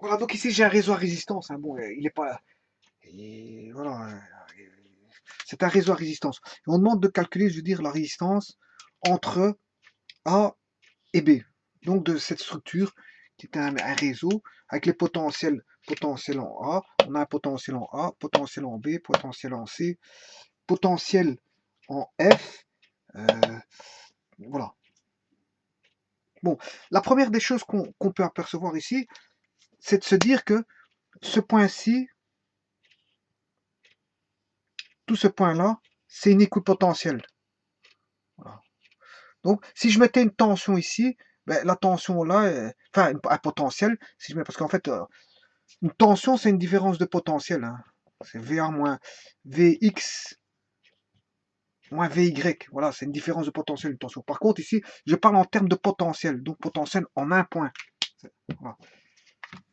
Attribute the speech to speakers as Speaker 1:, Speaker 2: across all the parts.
Speaker 1: Voilà, donc ici j'ai un réseau à résistance, hein. Bon, il n'est pas. Et voilà, c'est un réseau à résistance. Et on demande de calculer, je veux dire, la résistance entre A et B. Donc de cette structure qui est un réseau avec les potentiels en A. On a un potentiel en A, potentiel en B, potentiel en C, potentiel en F. euh, voilà. Bon, la première des choses qu'on peut apercevoir ici, c'est de se dire que ce point-ci, tout ce point-là, c'est une équipotentielle. Voilà. Donc, si je mettais une tension ici, ben, la tension là, enfin un potentiel, si je mets, parce qu'en fait, une tension, c'est une différence de potentiel, hein. C'est VA moins VX moins VY. Voilà, c'est une différence de potentiel, une tension. Par contre, ici, je parle en termes de potentiel, donc potentiel en un point. Voilà.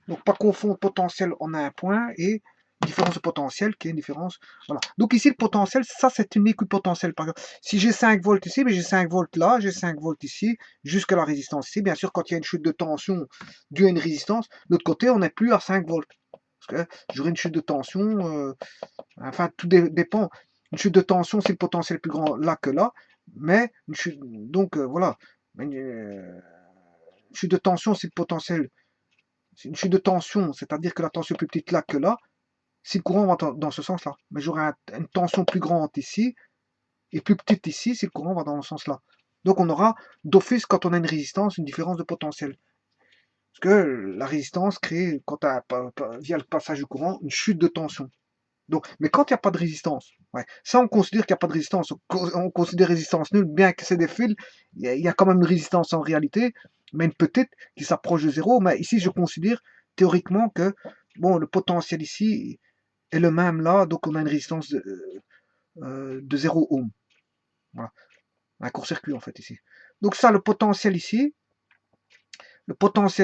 Speaker 1: Donc, pas confondre potentiel en un point et différence de potentiel qui est une différence. Voilà. Donc ici, le potentiel, ça, c'est une équipotentielle. Par exemple, si j'ai 5 volts ici, mais j'ai 5 volts là, j'ai 5 volts ici, jusqu'à la résistance ici. Bien sûr, quand il y a une chute de tension due à une résistance, de l'autre côté, on n'est plus à 5 volts. Parce que j'aurai une chute de tension, enfin, tout dépend. Une chute de tension, c'est le potentiel plus grand là que là. Mais une chute, donc voilà. Une chute de tension, c'est le potentiel. C'est une chute de tension, c'est-à-dire que la tension est plus petite là que là, si le courant va dans ce sens-là. Mais j'aurai une tension plus grande ici et plus petite ici si le courant va dans le sens-là. Donc on aura d'office, quand on a une résistance, une différence de potentiel. Parce que la résistance crée, via le passage du courant, une chute de tension. Donc, mais quand il n'y a pas de résistance, ouais, ça on considère qu'il n'y a pas de résistance, on considère résistance nulle, bien que c'est des fils, il y a quand même une résistance en réalité, mais une petite qui s'approche de zéro. Mais ici, je considère théoriquement que bon, le potentiel ici est le même là, donc on a une résistance de 0 ohm. Voilà, un court-circuit en fait ici. Donc ça, le potentiel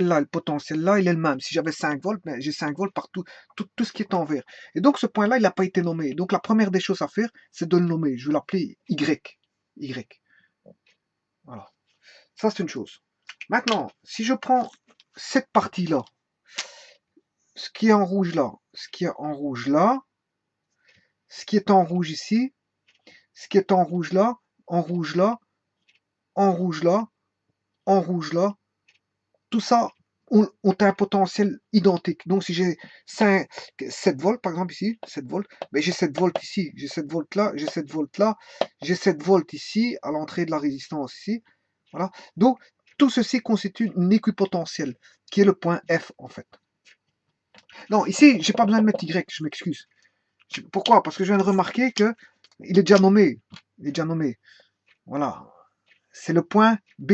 Speaker 1: là, il est le même. Si j'avais 5 volts, ben, j'ai 5 volts partout, tout ce qui est en vert. Et donc ce point-là, il n'a pas été nommé. Donc la première des choses à faire, c'est de le nommer. Je vais l'appeler Y. Y. Voilà. Ça, c'est une chose. Maintenant, si je prends cette partie-là, ce qui est en rouge là, ce qui est en rouge là, ce qui est en rouge ici, ce qui est en rouge là, en rouge là, en rouge là, en rouge là, tout ça ont un potentiel identique. Donc, si j'ai 7 volts, par exemple, ici, 7 volts, mais j'ai 7 volts ici, j'ai 7 volts là, j'ai 7 volts là, j'ai 7 volts ici, à l'entrée de la résistance ici. Voilà. Donc, tout ceci constitue une équipotentielle, qui est le point F, en fait. Non, ici, j'ai pas besoin de mettre Y, je m'excuse. Pourquoi? Parce que je viens de remarquer que il est déjà nommé. Il est déjà nommé. Voilà. C'est le point B.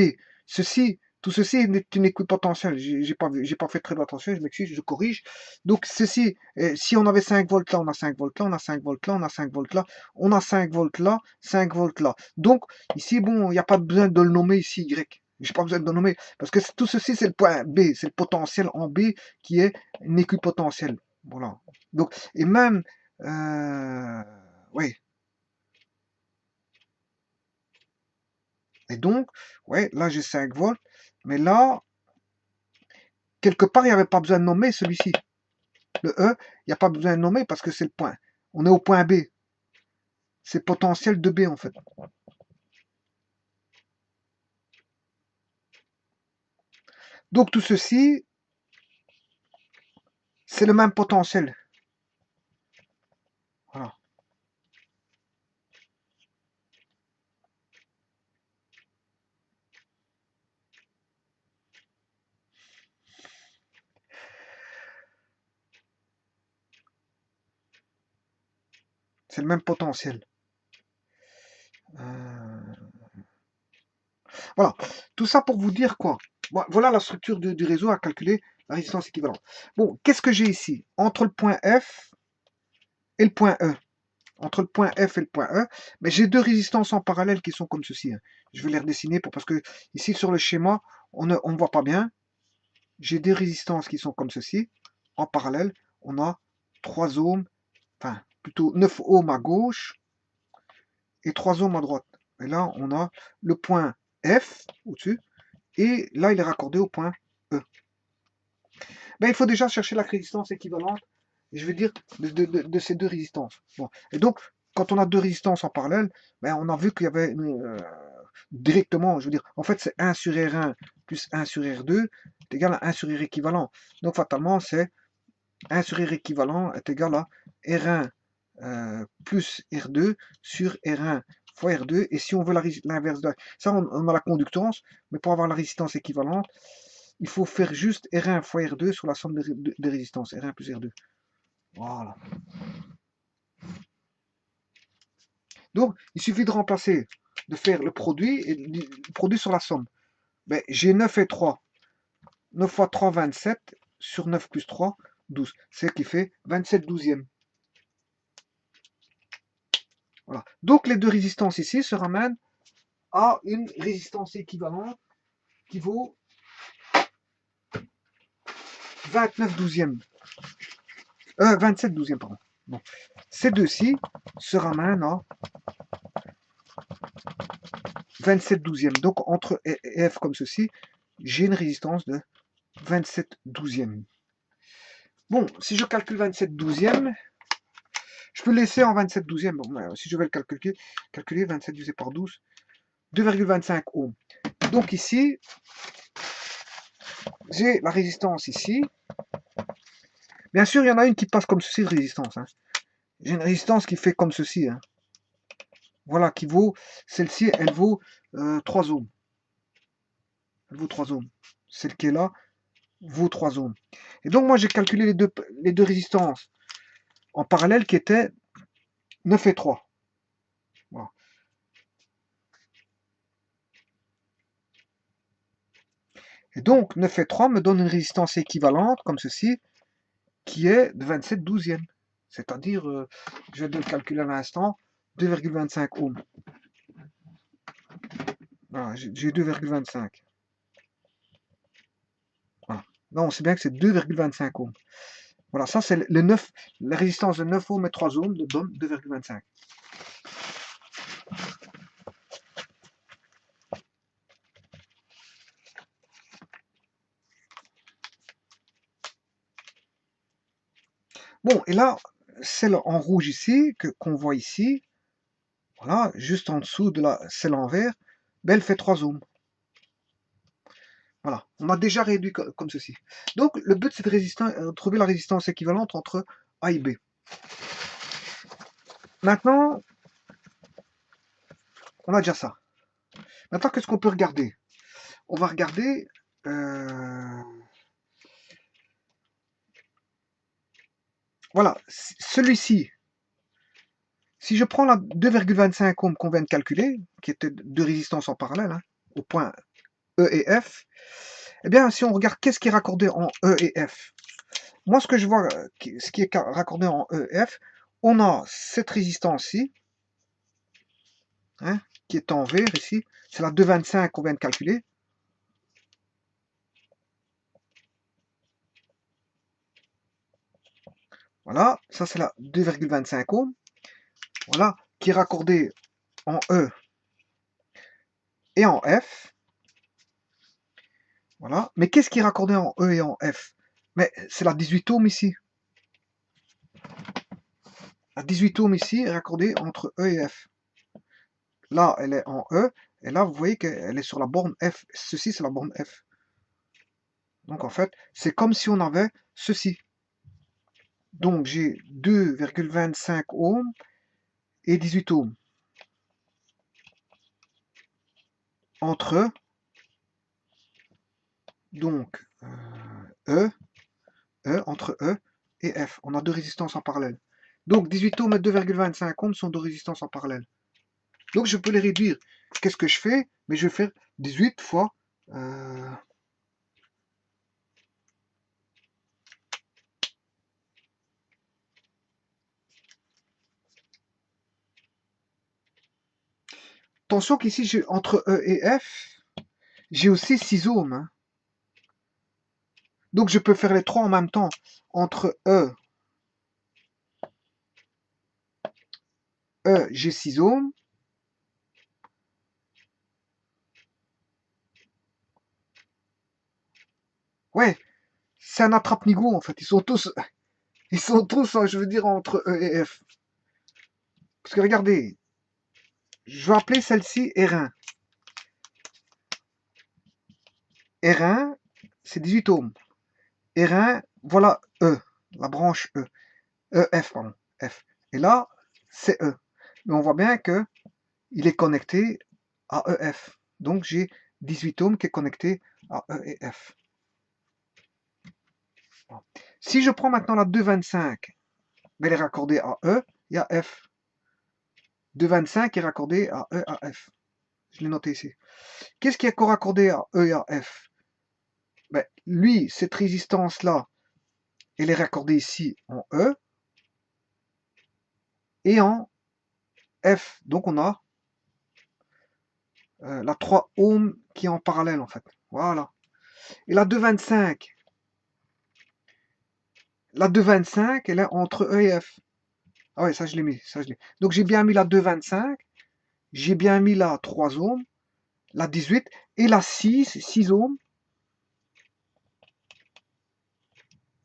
Speaker 1: Tout ceci est une équipotentielle. J'ai pas fait très attention, je m'excuse, je corrige. Donc, ceci, si on avait 5 volts là, on a 5 volts là, on a 5 volts là, on a 5 volts là, on a 5 volts là, 5 volts là. Donc, ici, bon, il n'y a pas besoin de le nommer ici, Y. J'ai pas besoin de le nommer. Parce que tout ceci, c'est le point B. C'est le potentiel en B qui est une équipotentielle. Voilà. Donc, et même, oui. Et donc, ouais, là j'ai 5 volts, mais là, quelque part, il n'y avait pas besoin de nommer celui-ci. Le E, il n'y a pas besoin de nommer parce que c'est le point. On est au point B. C'est potentiel de B en fait. Donc tout ceci, c'est le même potentiel. Voilà. C'est le même potentiel. Euh, Voilà. Tout ça pour vous dire quoi? Voilà la structure du réseau à calculer la résistance équivalente. Bon, qu'est-ce que j'ai ici? Entre le point F et le point E. Entre le point F et le point E, mais j'ai deux résistances en parallèle qui sont comme ceci, hein. Je vais les redessiner parce que ici sur le schéma, on ne voit pas bien. J'ai des résistances qui sont comme ceci. En parallèle, on a 3 ohms, enfin plutôt 9 ohms à gauche et 3 ohms à droite. Et là, on a le point F au-dessus, et là, il est raccordé au point E. Ben, il faut déjà chercher la résistance équivalente, je veux dire, de ces deux résistances. Bon. Et donc, quand on a deux résistances en parallèle, ben, on a vu qu'il y avait directement, je veux dire, en fait, c'est 1 sur R1 plus 1 sur R2 est égal à 1 sur R équivalent. Donc, fatalement, c'est 1 sur R équivalent est égal à R1 plus R2 sur R1 fois R2. Et si on veut l'inverse de ça, on a la conductance, mais pour avoir la résistance équivalente, il faut faire juste R1 fois R2 sur la somme des résistances, R1 plus R2. Voilà. Donc, il suffit de remplacer, de faire le produit, et le produit sur la somme. Ben, j'ai 9 et 3. 9 fois 3, 27, sur 9 plus 3, 12. C'est ce qui fait 27 douzièmes. Voilà. Donc, les deux résistances ici se ramènent à une résistance équivalente qui vaut 29 douzièmes. 27 douzièmes, pardon. Bon. Ces deux-ci se ramènent à 27 douzièmes. Donc, entre E et F comme ceci, j'ai une résistance de 27 douzièmes. Bon, si je calcule 27 douzièmes, je peux laisser en 27 douzièmes. Bon, si je vais le calculer 27 divisé par 12, 2,25 ohms. Donc ici, j'ai la résistance ici. Bien sûr, il y en a une qui passe comme ceci de résistance. Hein. J'ai une résistance qui fait comme ceci. Hein. Voilà, qui vaut, celle-ci, elle vaut 3 ohms. Elle vaut 3 ohms. Celle qui est là vaut 3 ohms. Et donc, moi, j'ai calculé les deux résistances en parallèle qui étaient 9 et 3. Voilà. Et donc, 9 et 3 me donne une résistance équivalente, comme ceci, qui est de 27 douzièmes. C'est-à-dire, je vais le calculer à l'instant, 2,25 ohms. Voilà, j'ai 2,25. Voilà. Non, on sait bien que c'est 2,25 ohms. Voilà, ça c'est le 9, la résistance de 9 ohms et 3 ohms donne 2,25. Bon, et là, celle en rouge ici, qu'on voit ici, voilà, juste en dessous de celle en vert, ben, elle fait 3 ohms. Voilà, on a déjà réduit comme ceci. Donc, le but, c'est de trouver la résistance équivalente entre A et B. Maintenant, on a déjà ça. Maintenant, qu'est-ce qu'on peut regarder? On va regarder... Voilà, celui-ci. Si je prends la 2,25 ohms qu'on vient de calculer, qui était de résistance en parallèle, hein, au point E et F, eh bien, si on regarde qu'est-ce qui est raccordé en E et F, moi, ce que je vois, ce qui est raccordé en E et F, on a cette résistance-ci, hein, qui est en vert ici, c'est la 2,25 qu'on vient de calculer. Voilà, ça c'est la 2,25 ohms. Voilà, qui est raccordée en E et en F. Voilà. Mais qu'est-ce qui est raccordé en E et en F? Mais c'est la 18 ohms ici. La 18 ohms ici est raccordée entre E et F. Là, elle est en E. Et là, vous voyez qu'elle est sur la borne F. Ceci, c'est la borne F. Donc, en fait, c'est comme si on avait ceci. Donc, j'ai 2,25 ohms et 18 ohms. Entre donc E, entre E et F. On a deux résistances en parallèle. Donc 18 ohms et 2,25 ohms sont deux résistances en parallèle. Donc je peux les réduire. Qu'est-ce que je fais? Mais je vais faire 18 fois... Attention qu'ici, entre E et F, j'ai aussi 6 ohms. Hein. Donc je peux faire les trois en même temps. Entre E, j'ai 6 ohms. Ouais, c'est un attrape-nigo en fait. Ils sont tous, je veux dire, entre E et F. Parce que regardez, je vais appeler celle-ci R1. R1, c'est 18 ohms. R1, voilà E, la branche E. EF, pardon. F. Et là, c'est E. Mais on voit bien que il est connecté à EF. Donc j'ai 18 ohms qui est connecté à E et F. Si je prends maintenant la 225, elle est raccordée à E et à F. 225 est raccordée à E et à F. Je l'ai noté ici. Qu'est-ce qui est raccordé à E et à F? Ben, lui, cette résistance-là, elle est raccordée ici en E et en F. Donc on a la 3 ohms qui est en parallèle en fait. Voilà. Et la 225, elle est entre E et F. Ah ouais, ça je l'ai mis, Donc j'ai bien mis la 225, j'ai bien mis la 3 ohms, la 18 et la 6 ohms.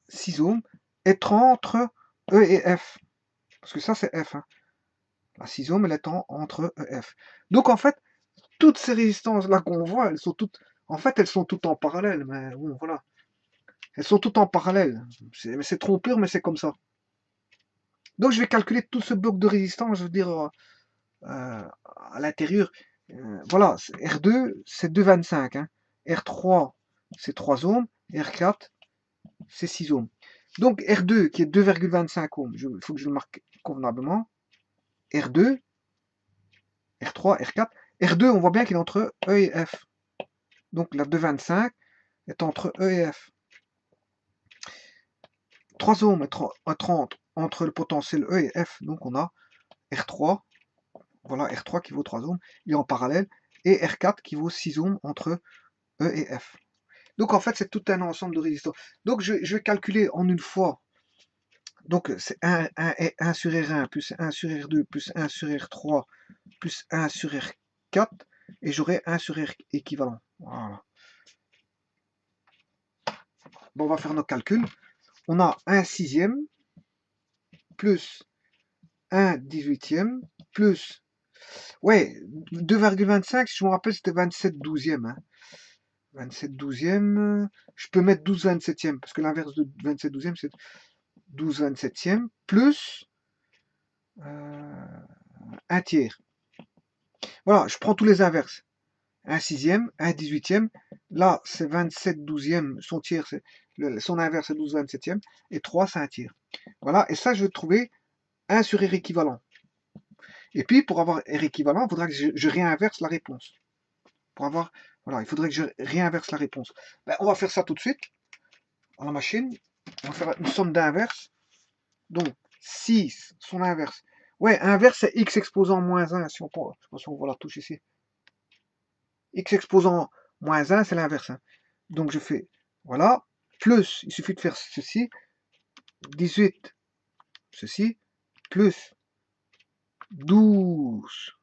Speaker 1: 6 ohms est entre E et F. Parce que ça c'est F. Hein. La 6 ohms, elle est entre E et F. Donc en fait, toutes ces résistances là qu'on voit, elles sont toutes en parallèle, mais bon voilà. Elles sont toutes en parallèle. C'est trompeur, mais c'est comme ça. Donc je vais calculer tout ce bloc de résistance, je veux dire, à l'intérieur. Voilà, R2, c'est 2,25. Hein. R3, c'est 3 ohms. R4, c'est 6 ohms. Donc R2, qui est 2,25 ohms, il faut que je le marque convenablement. R2, R3, R4. R2, on voit bien qu'il est entre E et F. Donc la 2,25 est entre E et F. 3 ohms est 30 entre le potentiel E et F. Donc on a R3, voilà R3 qui vaut 3 ohms, il est en parallèle, et R4 qui vaut 6 ohms entre E et F. Donc en fait c'est tout un ensemble de résistances. Donc je vais calculer en une fois. Donc c'est 1 sur R1 plus 1 sur R2 plus 1 sur R3 plus 1 sur R4 et j'aurai 1 sur R équivalent. Voilà. Bon, on va faire nos calculs. On a 1 sixième plus 1 18e plus, ouais, 2,25, si je me rappelle, c'était 27 douzième. Hein. 27 douzième, je peux mettre 12 27e, parce que l'inverse de 27 douzième, c'est 12 27e, plus 1 tiers. Voilà, je prends tous les inverses. 1 sixième, 1 18e, là c'est 27 douzième, son tiers, son inverse c'est 12 27e, et 3 c'est un tiers. Voilà, et ça je vais trouver 1 sur R équivalent. Et puis pour avoir R équivalent, il faudra que je réinverse la réponse. Pour avoir, voilà, il faudrait que je réinverse la réponse. Ben, on va faire ça tout de suite, à la machine. On va faire une somme d'inverse. Donc, 6, son inverse. Ouais, inverse, c'est x exposant moins 1, si on voit la touche ici. X exposant moins 1, c'est l'inverse. Hein. Donc, je fais, voilà, plus, il suffit de faire ceci, 18, ceci, plus 12,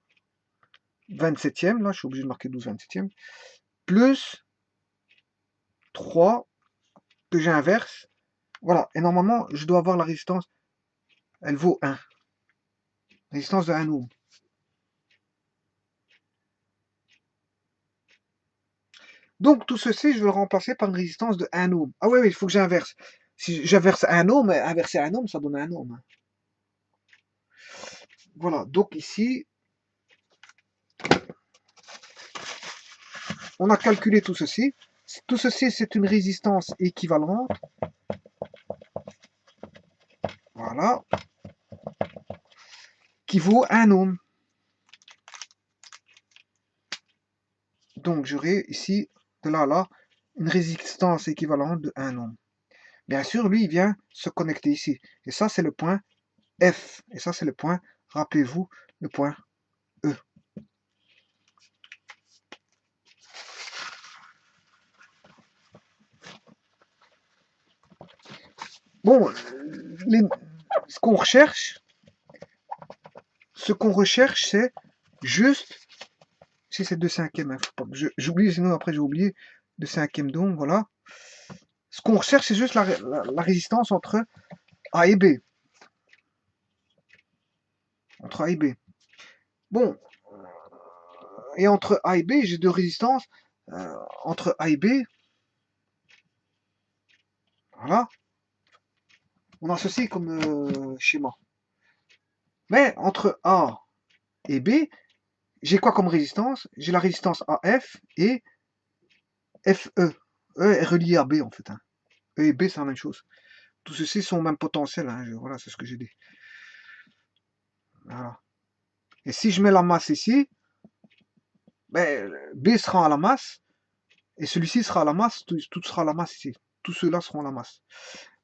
Speaker 1: 27e, là, je suis obligé de marquer 12, 27e, plus 3, que j'inverse. Voilà, et normalement, je dois avoir la résistance, elle vaut 1. Résistance de 1 ohm. Donc tout ceci, je vais le remplacer par une résistance de 1 ohm. Ah oui, il faut que j'inverse. Si j'inverse 1 ohm, inverser 1 ohm, ça donne 1 ohm. Voilà, donc ici, on a calculé tout ceci. Tout ceci, c'est une résistance équivalente. Voilà. Qui vaut 1 ohm. Donc j'aurai ici, de là à là, une résistance équivalente de 1 ohm. Bien sûr, lui, il vient se connecter ici. Et ça, c'est le point F. Et ça, c'est le point, rappelez-vous, le point E. Bon, ce qu'on recherche, c'est juste, si c'est 2/5, hein, j'oublie, sinon après j'ai oublié, 2/5 d'ohm, voilà. Ce qu'on recherche, c'est juste la résistance entre A et B. Entre A et B. Bon, et entre A et B, j'ai deux résistances. Entre A et B, voilà, on a ceci comme schéma. Mais entre A et B, j'ai quoi comme résistance? J'ai la résistance AF et FE. E est relié à B en fait. Hein. E et B, c'est la même chose. Tous ceux-ci sont au même potentiel. Hein. Voilà, c'est ce que j'ai dit. Voilà. Et si je mets la masse ici, ben, B sera à la masse, et celui-ci sera à la masse, tout sera à la masse ici. Tous ceux-là seront à la masse.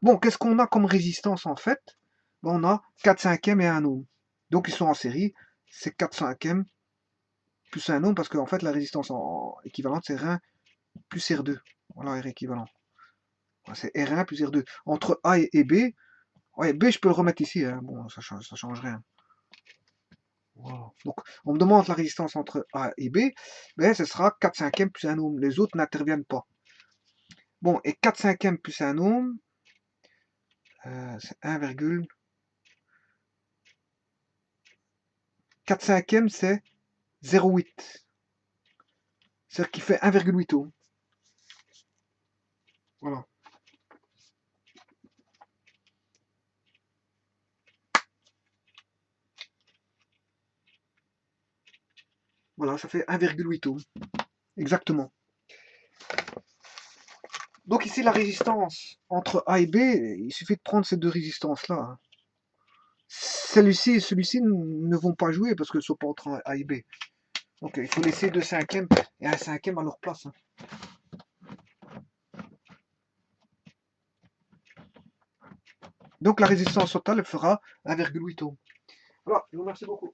Speaker 1: Bon, qu'est-ce qu'on a comme résistance en fait? Ben, on a 4 cinquièmes et 1 ohm. Donc ils sont en série, c'est 4 cinquièmes plus 1 ohm, parce qu'en fait la résistance équivalente c'est R1 plus R2. Voilà, R équivalent. C'est R1 plus R2. Entre A et B, ouais, B je peux le remettre ici, hein. Bon, ça change rien. Wow. Donc, on me demande la résistance entre A et B, ben, ce sera 4 cinquièmes plus 1 ohm. Les autres n'interviennent pas. Bon, et 4 cinquièmes plus 1 ohm, c'est 1,4 cinquièmes, c'est 0,8. C'est-à-dire qu'il fait 1,8 ohm. Voilà. Voilà, ça fait 1,8 ohm. Exactement. Donc ici, la résistance entre A et B, il suffit de prendre ces deux résistances-là. Hein. Celui-ci et celui-ci ne vont pas jouer parce que ce sont pas entre A et B. Donc il faut laisser 2 cinquièmes et 1 cinquième à leur place. Hein. Donc la résistance totale fera 1,8 ohm. Voilà, je vous remercie beaucoup.